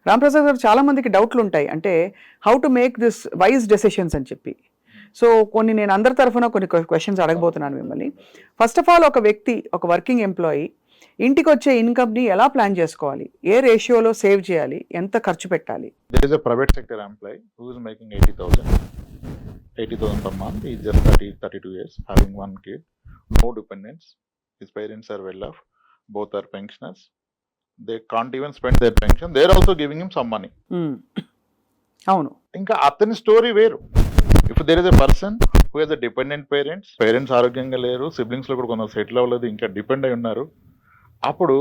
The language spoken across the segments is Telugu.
రాంప్రసాద్ గారు, చాలా మందికి డౌట్లు ఉంటాయి. అంటే how to make this wise decisions అని చెప్పి. సో కొన్ని నేను అందరి తరఫున కొన్ని క్వశ్చన్స్ అడగబోతున్నాను మిమ్మల్ని. ఫస్ట్ ఆఫ్ ఆల్, ఒక వ్యక్తి, ఒక వర్కింగ్ ఎంప్లాయీ ఇంటికి వచ్చే ఇన్కమ్ని ఎలా ప్లాన్ చేసుకోవాలి? ఏ రేషియోలో సేవ్ చేయాలి? ఎంత ఖర్చు పెట్టాలి? There is a private sector employee who is making 80,000 per month. He is just 32 years, having one kid, no dependents. His parents are well off. Both are pensioners. They can't even spend their pension. They are also giving him some money. అవును. ఇంకా అతని స్టోరీ వేరు. If there is a person who has a dependent parents ఆరోగ్యంగా లేరు, సిబ్లింగ్స్ లో కూడా కొంత సెటిల్ అవ్వలేదు, ఇంకా డిపెండ్ అయి ఉన్నారు, అప్పుడు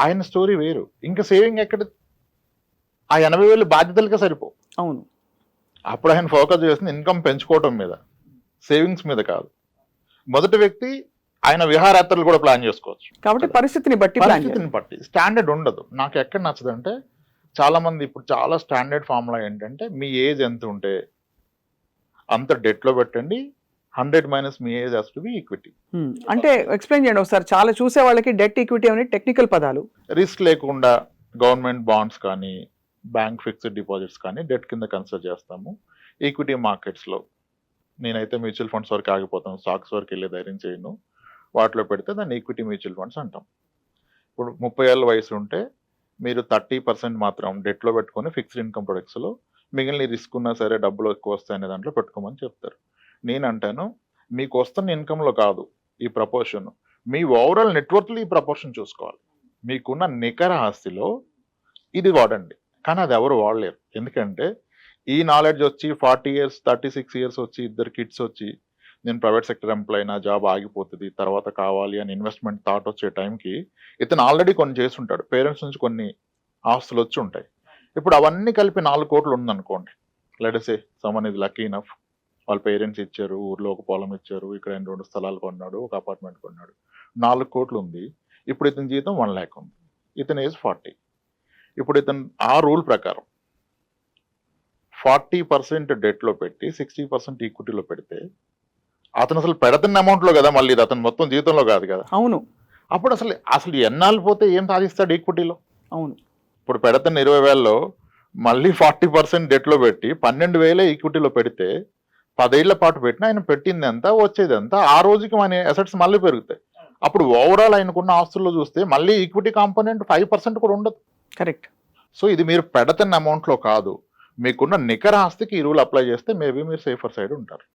ఆయన స్టోరీ వేరు. ఇంకా సేవింగ్ ఎక్కడ? ఆ 80,000 బాధ్యతలుగా సరిపో. అవును. అప్పుడు ఆయన ఫోకస్ చేస్తుంది ఇన్కమ్ పెంచుకోవటం మీద, సేవింగ్స్ మీద కాదు. మొదటి వ్యక్తి ఆయన విహారయాత్రలు కూడా ప్లాన్ చేసుకోవచ్చు. కాబట్టి పరిస్థితిని బట్టి స్టాండర్డ్ ఉండదు. నాకు ఎక్కడ నచ్చదంటే, చాలా మంది ఇప్పుడు చాలా స్టాండర్డ్ ఫార్ములా ఏంటంటే, మీ ఏజ్ ఎంత ఉంటే అంత డెట్ లో పెట్టండి, 100 minus me age has to be equity. అంటే ఎక్స్ప్లెయిన్ చేయండి ఒకసారి. చాలా చూసే వాళ్ళకి డెట్ ఈక్విటీ అనే టెక్నికల్ పదాలు. రిస్క్ లేకుండా గవర్నమెంట్ బాండ్స్ కానీ, బ్యాంక్ ఫిక్స్డ్ డిపాజిట్స్ కానీ డెట్ కింద కన్సిడర్ చేస్తాము. ఈక్విటీ మార్కెట్స్ లో నేనైతే మ్యూచువల్ ఫండ్స్ వరకు ఆగిపోతాను, స్టాక్స్ వరకు వెళ్ళే ధైర్యం చేయను. వాటిలో పెడితే దాన్ని ఈక్విటీ మ్యూచువల్ ఫండ్స్ అంటాం. ఇప్పుడు 30 ఏళ్ళ వయసు ఉంటే మీరు 30% మాత్రం డెట్లో పెట్టుకొని ఫిక్స్డ్ ఇన్కమ్ ప్రొడక్ట్స్లో, మిగిలిన రిస్క్ ఉన్నా సరే డబ్బులు ఎక్కువ వస్తాయనే దాంట్లో పెట్టుకోమని చెప్తారు. నేను అంటాను, మీకు వస్తున్న ఇన్కంలో కాదు ఈ ప్రపోర్షన్, మీ ఓవరాల్ నెట్వర్క్లో ఈ ప్రపోర్షన్ చూసుకోవాలి. మీకున్న నికర ఆస్తిలో ఇది వాడండి. కానీ అది ఎవరు వాడలేరు. ఎందుకంటే ఈ నాలెడ్జ్ వచ్చి 40 ఇయర్స్ 36 ఇయర్స్ వచ్చి, 2 కిడ్స్ వచ్చి, నేను ప్రైవేట్ సెక్టర్ ఎంప్లాయీ, నా జాబ్ ఆగిపోతుంది, తర్వాత కావాలి అని ఇన్వెస్ట్మెంట్ థాట్ వచ్చే టైంకి ఇతను ఆల్రెడీ కొన్ని చేస్తుంటాడు. పేరెంట్స్ నుంచి కొన్ని ఆస్తులు వచ్చి ఉంటాయి. ఇప్పుడు అవన్నీ కలిపి 4 కోట్లు ఉందనుకోండి. Let say someone is lucky enough, వాళ్ళ పేరెంట్స్ ఇచ్చారు, ఊర్లో ఒక పొలం ఇచ్చారు, ఇక్కడ 2 స్థలాలు కొన్నాడు, ఒక అపార్ట్మెంట్ కొన్నాడు, 4 కోట్లు ఉంది. ఇప్పుడు ఇతని జీతం 1 lakh ఉంది, ఇతని ఏజ్ 40. ఇప్పుడు ఇతను ఆ రూల్ ప్రకారం 40% డెట్లో పెట్టి 60% ఈక్విటీలో పెడితే, అతను అసలు పెడుతున్న అమౌంట్ లో కదా, మళ్ళీ అతను మొత్తం జీతంలో కాదు కదా. అవును. అప్పుడు అసలు ఎన్నాళ్ళు పోతే ఏం సాధిస్తాడు ఈక్విటీలో? అవును. ఇప్పుడు పెడుతున్న 20,000లో మళ్ళీ 40% డెట్లో పెట్టి 12,000 ఈక్విటీలో పెడితే, 10 ఏళ్ల పాటు పెట్టిన ఆయన పెట్టింది ఎంత, వచ్చేది ఎంత, ఆ రోజుకి మన అసెట్స్ మళ్ళీ పెరుగుతాయి. అప్పుడు ఓవరాల్ ఆయనకున్న ఆస్తుల్లో చూస్తే మళ్ళీ ఈక్విటీ కాంపోనెంట్ 5% కూడా ఉండదు. కరెక్ట్. సో ఇది మీరు పెడుతున్న అమౌంట్ లో కాదు, మీకున్న నికర ఆస్తికి ఈ రూల్ అప్లై చేస్తే మేబీ మీరు సేఫర్ సైడ్ ఉంటారు.